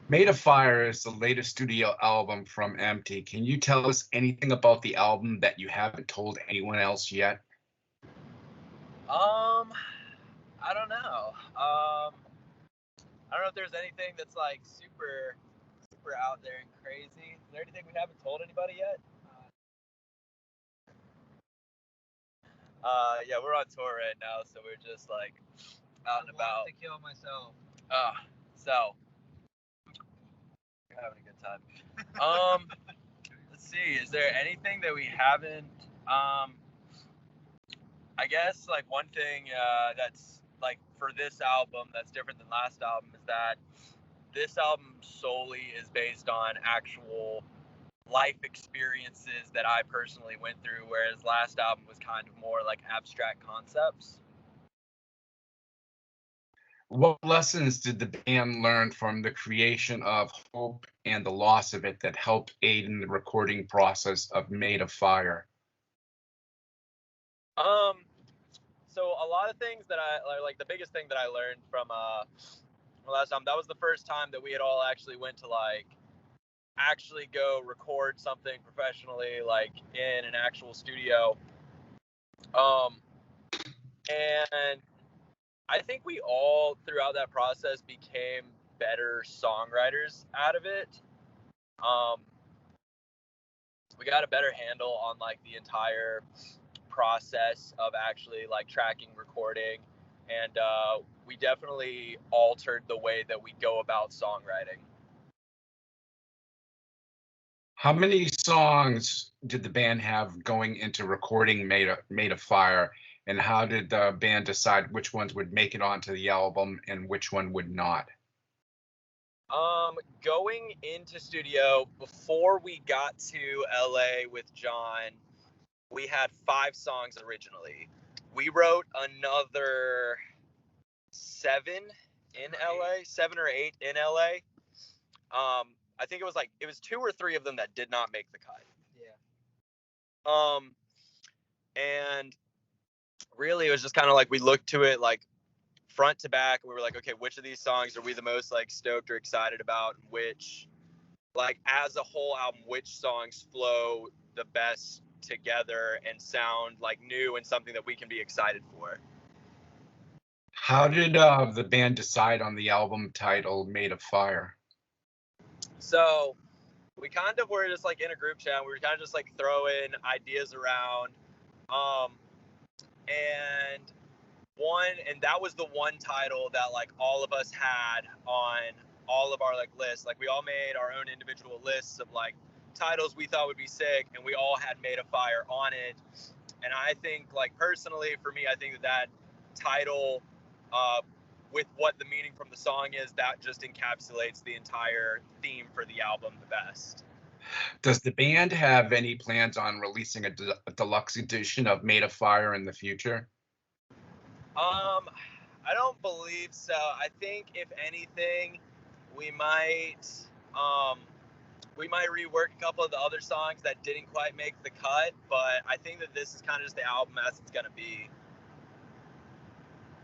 Made of Fire is the latest studio album from Empty. Can you tell us anything about the album that you haven't told anyone else yet? Um, I don't know. I don't know if there's anything that's like super out there and crazy. Is there anything we haven't told anybody yet? Yeah, we're on tour right now, so we're just like out and about. To kill myself. So we're having a good time. Let's see. Is there anything that we haven't? I guess like one thing that's like for this album that's different than last album is that this album solely is based on actual life experiences that I personally went through, whereas last album was kind of more like abstract concepts. What lessons did the band learn from the creation of Hope and the loss of it that helped aid in the recording process of Made of Fire? So a lot of things that I like the biggest thing that I learned from last time, that was the first time that we had all actually went to like actually go record something professionally, like in an actual studio. And I think we all throughout that process became better songwriters out of it. We got a better handle on like the entire process of actually like tracking, recording, and we definitely altered the way that we go about songwriting. How many songs did the band have going into recording Made of Fire, and how did the band decide which ones would make it onto the album and which one would not? Going into studio before we got to LA with John, we had 5 songs originally. We wrote another 7 in LA, 7 or 8 in LA. I think it was 2 or 3 of them that did not make the cut. Yeah. And really it was just kind of like we looked to it like front to back and we were like, okay, which of these songs are we the most like stoked or excited about, and which like as a whole album, which songs flow the best together and sound like new and something that we can be excited for. How did the band decide on the album title Made of Fire? So we kind of were just like in a group chat. We were kind of just like throwing ideas around. And that was the one title that like all of us had on all of our like lists. Like we all made our own individual lists of like titles we thought would be sick, and we all had Made of Fire on it. And I think like personally for me, I think that title with what the meaning from the song is, that just encapsulates the entire theme for the album the best. Does the band have any plans on releasing a deluxe edition of Made of Fire in the future? I don't believe so. I think if anything, we might rework a couple of the other songs that didn't quite make the cut, but I think that this is kind of just the album as it's gonna be.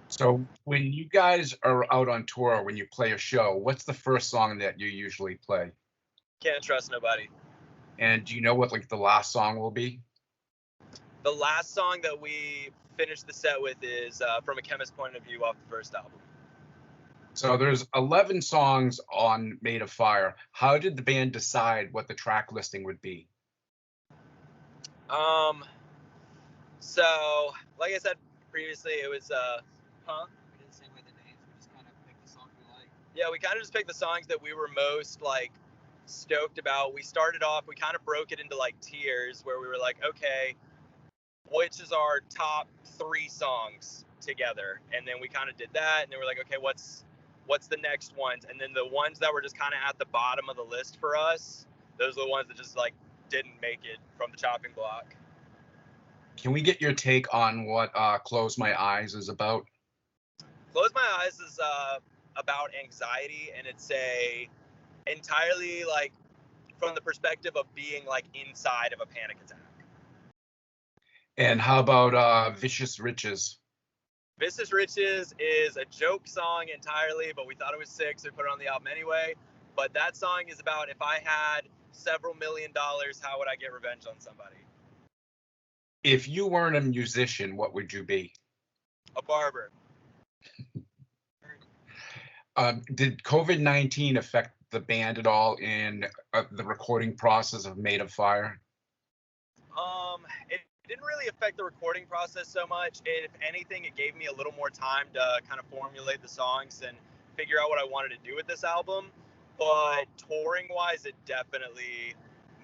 So when you guys are out on tour, when you play a show, what's the first song that you usually play? Can't Trust Nobody. And do you know what like the last song will be? The last song that we finished the set with is From a Chemist's Point of View off the first album. So there's 11 songs on Made of Fire. How did the band decide what the track listing would be? So like I said previously, it was We didn't say with the names. We just kind of picked the songs we like. Yeah, we kind of just picked the songs that we were most like stoked about. We started off, we kind of broke it into like tiers where we were like, okay, which is our top 3 songs together? And then we kind of did that, and then we're like, okay, what's the next ones? And then the ones that were just kind of at the bottom of the list for us, those are the ones that just like didn't make it from the chopping block. Can we get your take on what Close My Eyes is about? Close My Eyes is about anxiety, and it's entirely like from the perspective of being like inside of a panic attack. And how about Vicious Riches? Vicious Riches is a joke song entirely, but we thought it was sick, so we put it on the album anyway. But that song is about if I had several $1 million, how would I get revenge on somebody? If you weren't a musician, what would you be? A barber. Did COVID-19 affect the band at all in the recording process of Made of Fire? It didn't really affect the recording process so much. If anything, it gave me a little more time to kind of formulate the songs and figure out what I wanted to do with this album. But touring wise, it definitely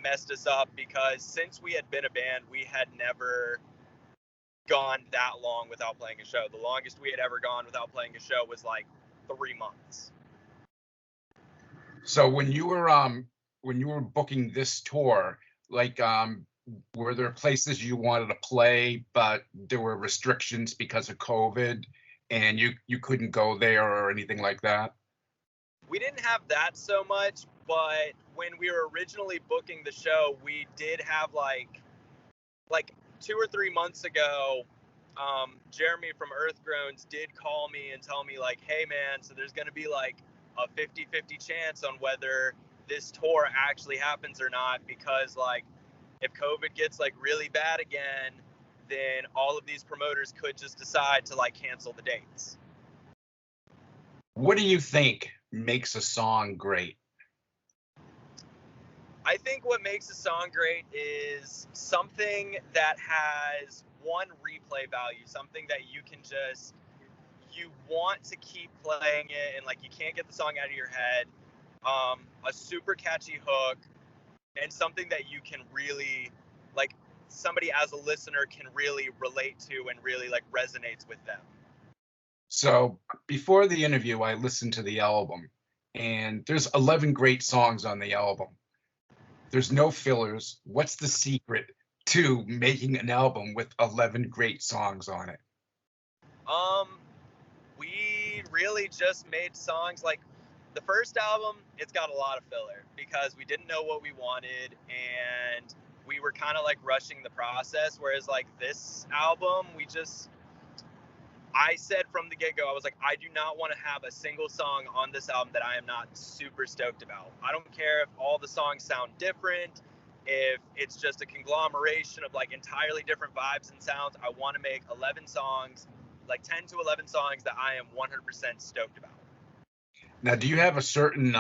messed us up because since we had been a band, we had never gone that long without playing a show. The longest we had ever gone without playing a show was like 3 months. So when you were booking this tour, like were there places you wanted to play, but there were restrictions because of COVID and you couldn't go there or anything like that? We didn't have that so much, but when we were originally booking the show, we did have like 2 or 3 months ago, Jeremy from Earthgroans did call me and tell me like, hey man, so there's going to be like a 50-50 chance on whether this tour actually happens or not, because like if COVID gets like really bad again, then all of these promoters could just decide to like cancel the dates. What do you think makes a song great? I think what makes a song great is something that has one, replay value, something that you want to keep playing it and like you can't get the song out of your head, a super catchy hook, and something that you can really, like, somebody as a listener can really relate to and really like resonates with them. So before the interview, I listened to the album, and there's 11 great songs on the album. There's no fillers. What's the secret to making an album with 11 great songs on it? We really just made songs. Like the first album, it's got a lot of filler because we didn't know what we wanted and we were kind of like rushing the process. Whereas like this album, I said from the get-go, I was like, I do not want to have a single song on this album that I am not super stoked about. I don't care if all the songs sound different, if it's just a conglomeration of like entirely different vibes and sounds. I want to make 11 songs, like 10 to 11 songs that I am 100% stoked about. Now, do you have a certain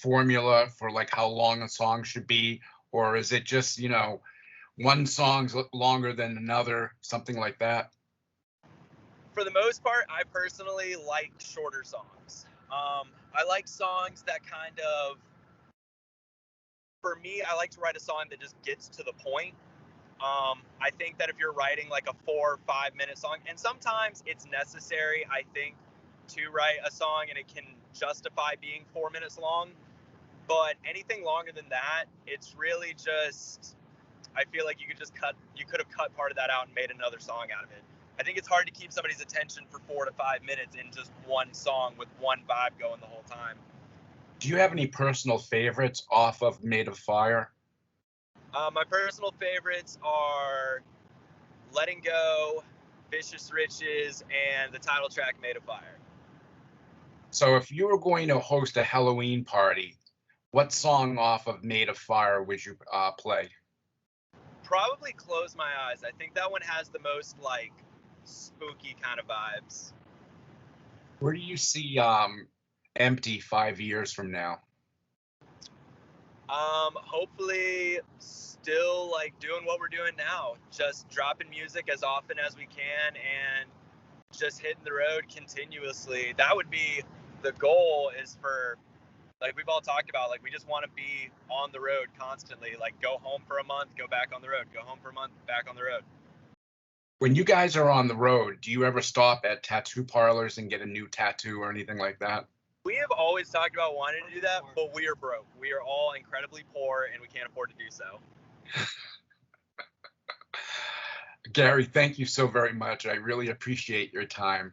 formula for like how long a song should be, or is it just, one song's longer than another, something like that? For the most part, I personally like shorter songs. I like songs that kind of, for me, I like to write a song that just gets to the point. I think that if you're writing like a 4 or 5 minute song, and sometimes it's necessary, I think, to write a song and it can justify being 4 minutes long. But anything longer than that, it's really just, I feel like you could have cut part of that out and made another song out of it. I think it's hard to keep somebody's attention for 4 to 5 minutes in just one song with one vibe going the whole time. Do you have any personal favorites off of Made of Fire? My personal favorites are Letting Go, Vicious Riches, and the title track Made of Fire. So if you were going to host a Halloween party, what song off of Made of Fire would you play? Probably Close My Eyes. I think that one has the most like spooky kind of vibes. Where do you see Empty 5 years from now? Hopefully still like doing what we're doing now, just dropping music as often as we can and just hitting the road continuously. That would be the goal, is for, like we've all talked about, like we just want to be on the road constantly, like go home for a month, go back on the road, go home for a month, back on the road. When you guys are on the road, do you ever stop at tattoo parlors and get a new tattoo or anything like that? We have always talked about wanting to do that, but we are broke. We are all incredibly poor and we can't afford to do so. Gary, thank you so very much. I really appreciate your time.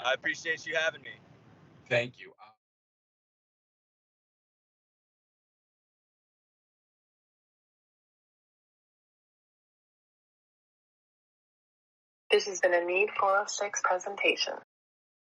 I appreciate you having me. Thank you. This has been a Need406 presentation.